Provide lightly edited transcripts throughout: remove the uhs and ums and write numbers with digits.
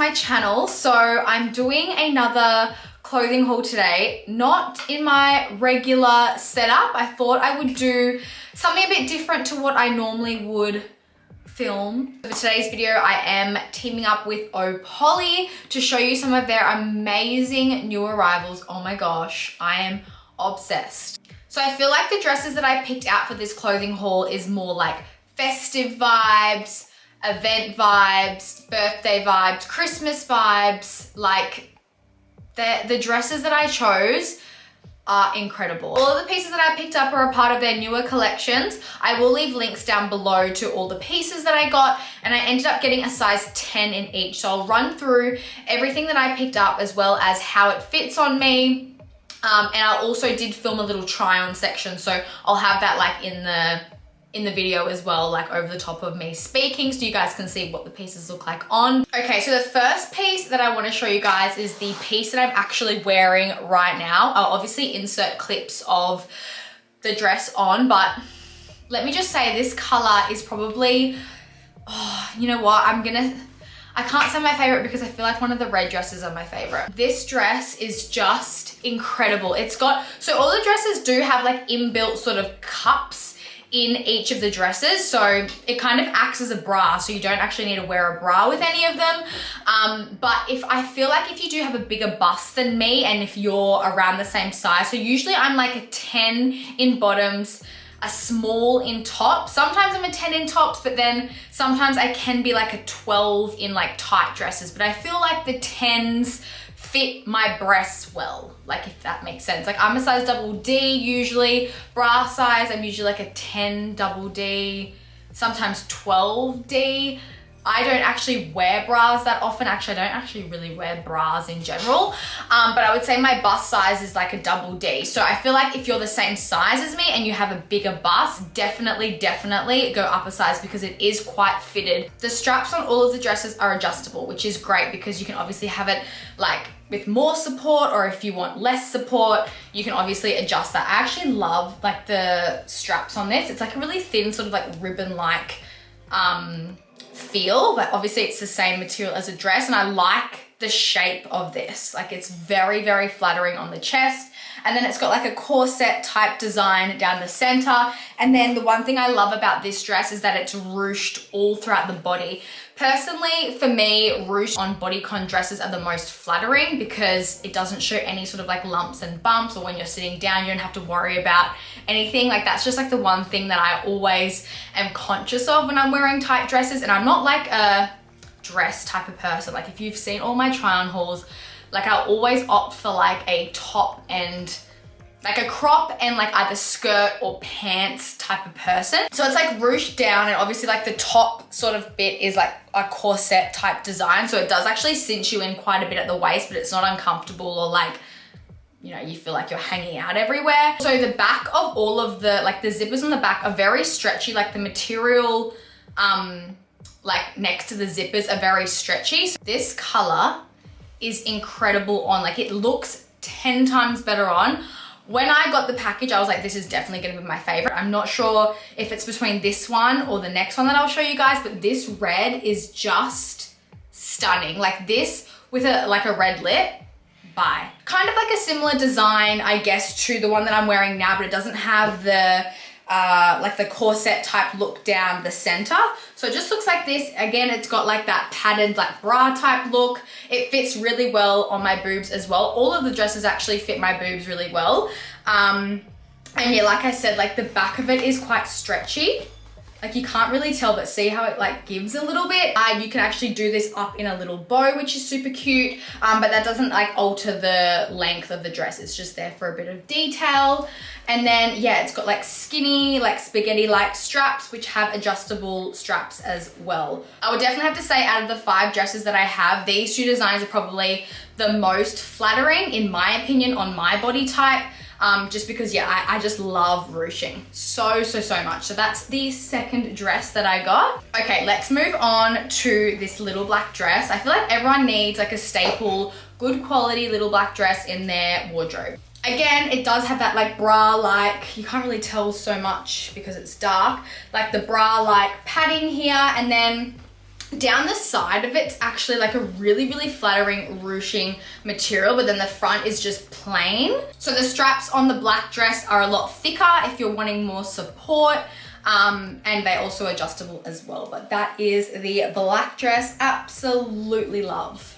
my channel. So I'm doing another clothing haul today, not in my regular setup. I thought I would do something a bit different to what I normally would film. For today's video, I am teaming up with Polly to show you some of their amazing new arrivals. Oh my gosh, I am obsessed. So I feel like the dresses that I picked out for this clothing haul is more like festive vibes, event vibes, birthday vibes, Christmas vibes. Like the dresses that I chose are incredible. All of the pieces that I picked up are a part of their newer collections. I will leave links down below to all the pieces that I got, and I ended up getting a size 10 in each. So I'll run through everything that I picked up as well as how it fits on me. And I also did film a little try on section, so I'll have that like in the video as well, like over the top of me speaking, so you guys can see what the pieces look like on. Okay, so the first piece that I want to show you guys is the piece that I'm actually wearing right now. I'll obviously insert clips of the dress on, but let me just say this color is probably, oh, you know what, I can't say my favorite because I feel like one of the red dresses are my favorite. This dress is just incredible. It's got, so all the dresses do have like inbuilt sort of cups in each of the dresses. So it kind of acts as a bra. So you don't actually need to wear a bra with any of them. But I feel like if you do have a bigger bust than me and if you're around the same size, so usually I'm like a 10 in bottoms, a small in tops. Sometimes I'm a 10 in tops, but then sometimes I can be like a 12 in like tight dresses. But I feel like the 10s fit my breasts well, like if that makes sense. Like I'm a size double D usually. Bra size, I'm usually like a 10 double D, sometimes 12D. I don't actually wear bras that often. Actually, I don't actually really wear bras in general. But I would say my bust size is like a double D. So I feel like if you're the same size as me and you have a bigger bust, definitely go up a size because it is quite fitted. The straps on all of the dresses are adjustable, which is great because you can obviously have it like with more support, or if you want less support, you can obviously adjust that. I actually love like the straps on this. It's like a really thin sort of like ribbon-like feel, but obviously it's the same material as a dress, and I like the shape of this. Like it's very, very flattering on the chest, and then it's got like a corset type design down the center. And then the one thing I love about this dress is that it's ruched all throughout the body. Personally, for me, ruched on bodycon dresses are the most flattering because it doesn't show any sort of like lumps and bumps, or when you're sitting down, you don't have to worry about anything. Like that's just like the one thing that I always am conscious of when I'm wearing tight dresses. And I'm not like a dress type of person. Like if you've seen all my try on hauls, like I'll always opt for like a top and like a crop and like either skirt or pants type of person. So it's like ruched down, and obviously like the top sort of bit is like a corset type design. So it does actually cinch you in quite a bit at the waist, but it's not uncomfortable or like, you know, you feel like you're hanging out everywhere. So the back of all of the, like the zippers on the back are very stretchy. Like the material like next to the zippers are very stretchy. So this color is incredible on, like it looks 10 times better on. When I got the package, I was like, this is definitely gonna be my favorite. I'm not sure if it's between this one or the next one that I'll show you guys, but this red is just stunning. Like this with a red lip, bye. Kind of like a similar design, I guess, to the one that I'm wearing now, but it doesn't have the like the corset type look down the center. So it just looks like this. Again, it's got like that padded like bra type look. It fits really well on my boobs as well. All of the dresses actually fit my boobs really well. And yeah, like I said, like the back of it is quite stretchy. Like you can't really tell, but see how it like gives a little bit. You can actually do this up in a little bow, which is super cute. But that doesn't like alter the length of the dress. It's just there for a bit of detail. And then yeah, it's got like skinny, like spaghetti-like straps, which have adjustable straps as well. I would definitely have to say out of the 5 dresses that I have, these 2 designs are probably the most flattering in my opinion on my body type. Just because yeah, I just love ruching so much. So that's the second dress that I got. Okay, let's move on to this little black dress. I feel like everyone needs like a staple, good quality little black dress in their wardrobe. Again, it does have that like bra-like, you can't really tell so much because it's dark, like the bra-like padding here, and then Down the side of it's actually like a really, really flattering ruching material, but then the front is just plain. So the straps on the black dress are a lot thicker if you're wanting more support. And they're also adjustable as well. But that is the black dress. Absolutely love.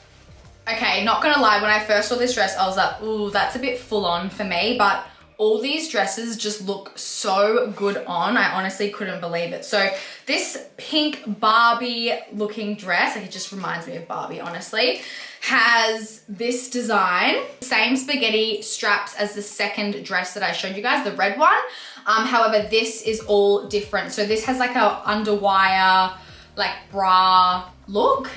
Okay, not gonna lie, when I first saw this dress, I was like, ooh, that's a bit full on for me, but all these dresses just look so good on. I honestly couldn't believe it. So this pink Barbie looking dress, like it just reminds me of Barbie, honestly, has this design. Same spaghetti straps as the second dress that I showed you guys, the red one. However, this is all different. So this has like a underwire, like bra look.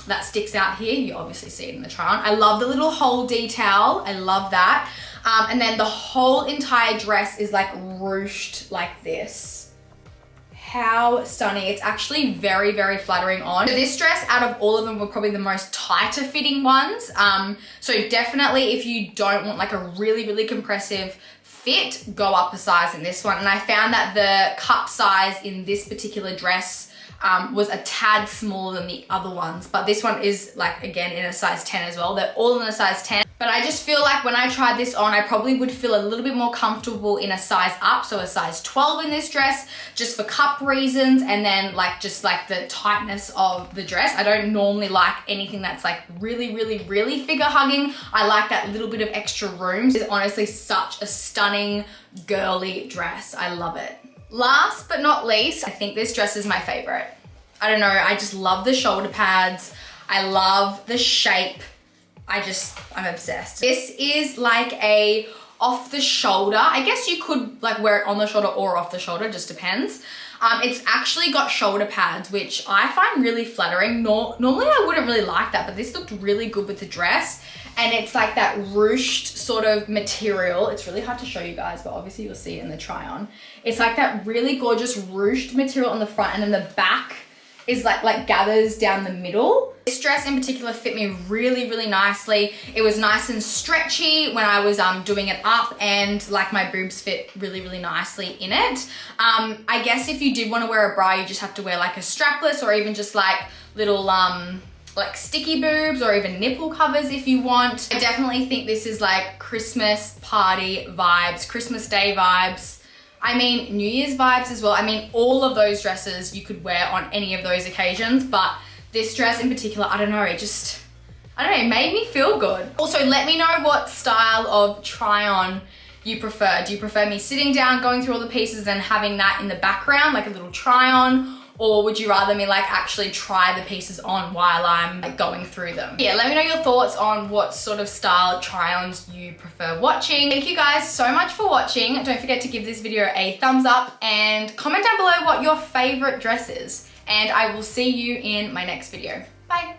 That sticks out here. You obviously see it in the try on. I love the little hole detail. I love that. And then the whole entire dress is like ruched like this. How stunning. It's actually very, very flattering on. So this dress out of all of them were probably the most tighter fitting ones. So definitely if you don't want like a really, really compressive fit, go up a size in this one. And I found that the cup size in this particular dress was a tad smaller than the other ones, but this one is like, again, in a size 10 as well. They're all in a size 10, but I just feel like when I tried this on, I probably would feel a little bit more comfortable in a size up, so a size 12 in this dress, just for cup reasons, and then like just like the tightness of the dress. I don't normally like anything that's like really, really, really figure hugging. I like that little bit of extra room. It's honestly such a stunning girly dress. I love it. Last but not least, I think this dress is my favorite. I don't know, I just love the shoulder pads. I love the shape. I'm obsessed. This is like a off the shoulder. I guess you could like wear it on the shoulder or off the shoulder, just depends. It's actually got shoulder pads, which I find really flattering. Normally I wouldn't really like that, but this looked really good with the dress. And it's like that ruched sort of material. It's really hard to show you guys, but obviously you'll see it in the try on. It's like that really gorgeous ruched material on the front, and then the back is like gathers down the middle. This dress in particular fit me really, really nicely. It was nice and stretchy when I was doing it up, and like my boobs fit really, really nicely in it. I guess if you did want to wear a bra, you just have to wear like a strapless, or even just like little like sticky boobs, or even nipple covers if you want. I definitely think this is like Christmas party vibes, Christmas Day vibes. I mean, New Year's vibes as well. I mean, all of those dresses you could wear on any of those occasions, but this dress in particular, I don't know, it made me feel good. Also, let me know what style of try on you prefer. Do you prefer me sitting down, going through all the pieces and having that in the background, like a little try on? Or would you rather me like actually try the pieces on while I'm like going through them? Yeah, let me know your thoughts on what sort of style try-ons you prefer watching. Thank you guys so much for watching. Don't forget to give this video a thumbs up and comment down below what your favorite dress is. And I will see you in my next video. Bye.